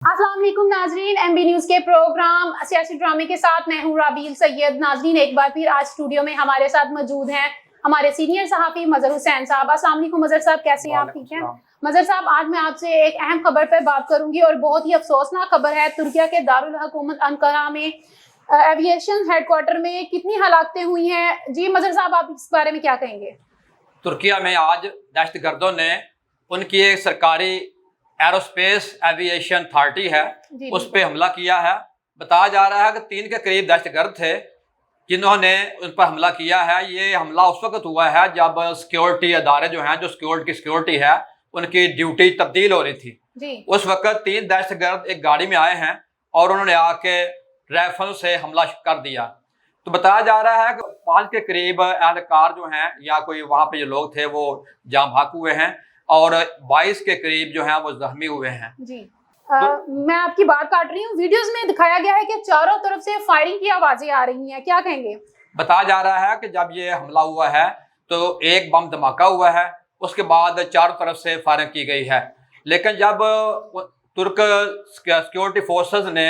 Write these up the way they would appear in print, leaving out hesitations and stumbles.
अस्सलाम वालेकुम नाजरीन, एमबी न्यूज के प्रोग्राम सियासी ड्रामे के साथ मैं हूँ राबील सैयद। नाजरीन, एक बार फिर आज स्टूडियो में हमारे साथ मौजूद हैं हमारे सीनियर सहाफी मजहर हुसैन साहब। अस्सलाम वालेकुम मजहर साहब, कैसे हैं आप? ठीक हैं मजहर साहब, आज मैं आपसे एक अहम खबर पर बात करूंगी और बहुत ही अफसोसनाक खबर है। तुर्किया के दारुल हुकूमत अंकारा में एविएशन हेडक्वार्टर में कितनी हलाकतें हुई हैं। जी मजहर साहब, आप इस बारे में क्या कहेंगे? तुर्किया में आज दहशतगर्दों ने उनकी एक सरकारी एरोस्पेस एविएशन अथॉरिटी है उस पर हमला किया है। बताया जा रहा है कि 3 के करीब दहशतगर्द थे जिन्होंने उन पर हमला किया है। ये हमला उस वक्त हुआ है जब सिक्योरिटी अदारे जो हैं, जो सिक्योरिटी है, उनकी ड्यूटी तब्दील हो रही थी। उस वक्त 3 दहशतगर्द एक गाड़ी में आए हैं और उन्होंने आके राइफल से हमला कर दिया। तो बताया जा रहा है कि 5 के करीब एहलकार जो हैं या कोई वहाँ पे जो लोग थे वो जाँ भाग हुए हैं और 22 के करीब जो हैं वो जख्मी हुए हैं। जी मैं आपकी बात काट रही हूँ। वीडियोस में दिखाया गया है कि चारों तरफ से फायरिंग की आवाजें आ रही हैं, क्या कहेंगे? बताया जा रहा है कि जब ये हमला हुआ है तो एक बम धमाका हुआ है, उसके बाद चारों तरफ से फायरिंग की गई है। लेकिन जब तुर्क सिक्योरिटी फोर्सेस ने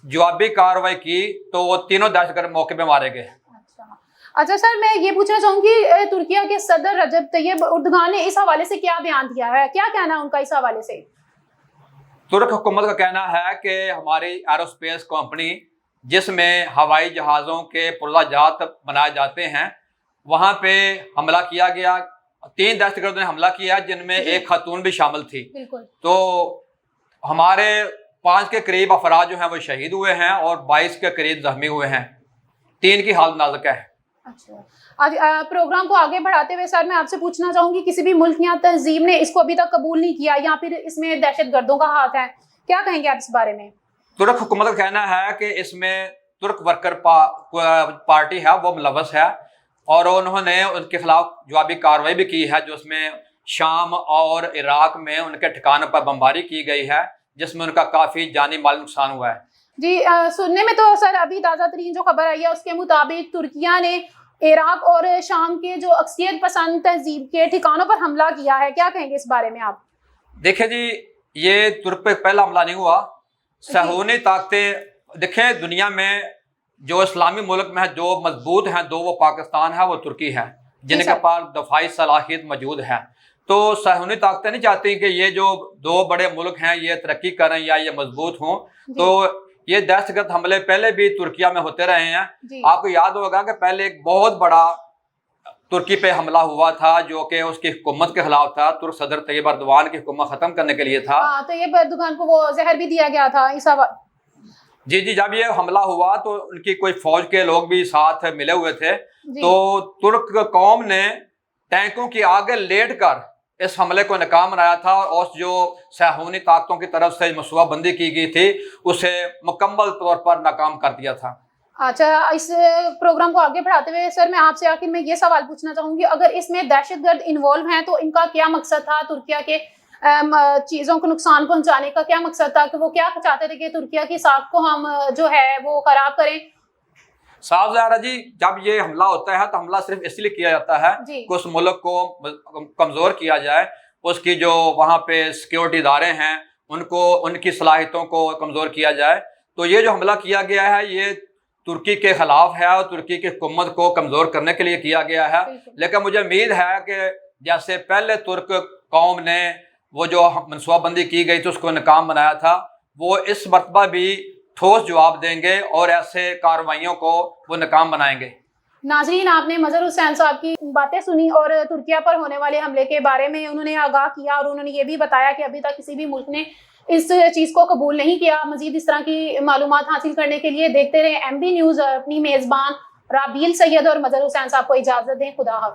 जवाबी कार्रवाई की तो वो तीनों दहशतगर्द मौके पे मारे गए। अच्छा सर, मैं ये पूछना चाहूंगी, तुर्किया के सदर रजब तैयब उर्दगान ने इस हवाले से क्या बयान दिया है, क्या कहना है उनका इस हवाले से? तुर्क हुकूमत का कहना है कि हमारी एरोस्पेस कंपनी जिसमें हवाई जहाज़ों के पुर्जाजात बनाए जाते हैं, वहाँ पे हमला किया गया। 3 दहशतगर्दों ने हमला किया जिनमें एक खातून भी शामिल थी। तो हमारे 5 के करीब अफराद जो हैं वो शहीद हुए हैं और 22 के करीब जख्मी हुए हैं। 3 की हालत नाजुक है। अच्छा, आज प्रोग्राम को आगे बढ़ाते हुए सर मैं आपसे पूछना चाहूंगी, किसी भी मुल्क या तंजीम ने इसको अभी तक कबूल नहीं किया या फिर इसमें दहशतगर्दों का हाथ है, क्या कहेंगे आप इस बारे में? तुर्क हुकूमत का कहना है कि इसमें तुर्क वर्कर पार्टी है वो मुलव्वस है और उन्होंने उनके खिलाफ जवाबी कार्रवाई भी की है, जो उसमें शाम और इराक में उनके ठिकानों पर बमबारी की गई है जिसमें उनका काफी जानी माली नुकसान हुआ है। जी सुनने में तो सर अभी ताज़ा तरीन जो खबर आई है उसके मुताबिक तुर्किया ने इराक और शाम के जो अक्सरियत पसंद तहजीब के ठिकानों पर हमला किया है, क्या कहेंगे इस बारे में आप? देखिए जी, ये तुर्क पे पहला हमला नहीं हुआ। सहूनी ताकतें देखें, दुनिया में जो इस्लामी मुल्क में है जो मजबूत हैं, 2 वो पाकिस्तान है, वो तुर्की है, जिनके पास दफाई सलाहियत मौजूद है। तो सहूनी ताकतें नहीं चाहती कि ये जो 2 बड़े मुल्क हैं ये तरक्की करें या ये मजबूत हों। तो ये दहशतगर्द हमले पहले भी तुर्किया में होते रहे हैं। आपको याद होगा कि पहले एक बहुत बड़ा तुर्की पे हमला हुआ था जो कि उसकी हुकूमत के खिलाफ था। तुर्क सदर तैयब अर्दवान की हुकूमत खत्म करने के लिए था। तैयब अर्दवान को वो जहर भी दिया गया था इस जी, जब ये हमला हुआ तो उनकी कोई फौज के लोग भी साथ मिले हुए थे। तो तुर्क कौम ने टैंकों की आगे लेट कर इस हमले को नाकाम बनाया था और जो सहूनी ताकतों की तरफ से मनसूबाबंदी की गई थी उसे मुकम्मल तौर पर नाकाम कर दिया था। अच्छा, इस प्रोग्राम को आगे बढ़ाते हुए सर मैं आपसे आखिर में ये सवाल पूछना चाहूंगी, अगर इसमें दहशतगर्द इन्वॉल्व हैं तो इनका क्या मकसद था? तुर्किया के चीज़ों को नुकसान पहुंचाने का क्या मकसद था कि वो क्या चाहते थे कि तुर्किया की साख को हम जो है वो खराब करें? साफ ज़ाहिर है जी, जब ये हमला होता है तो हमला सिर्फ इसलिए किया जाता है कि उस मुल्क को कमज़ोर किया जाए, उसकी जो वहाँ पे सिक्योरिटी इदारे हैं उनको, उनकी सलाहियतों को कमज़ोर किया जाए। तो ये जो हमला किया गया है ये तुर्की के ख़िलाफ़ है और तुर्की की हुकूमत को कमज़ोर करने के लिए किया गया है। लेकिन मुझे उम्मीद है कि जैसे पहले तुर्क कौम ने वो जो मनसूबाबंदी की गई थी उसको नाकाम बनाया था, वो इस मरतबा भी ठोस जवाब देंगे और ऐसे कार्रवाइयों को वो नाकाम बनाएंगे। नाजरीन, आपने मजहर हुसैन साहब की बातें सुनी और तुर्किया पर होने वाले हमले के बारे में उन्होंने आगाह किया और उन्होंने ये भी बताया कि अभी तक किसी भी मुल्क ने इस चीज़ को कबूल नहीं किया। मजीद इस तरह की मालूमात हासिल करने के लिए देखते रहे एमबी न्यूज़। अपनी मेज़बान राबील सैयद और मजहर हुसैन साहब को इजाज़त दें। खुदा हाफिज़।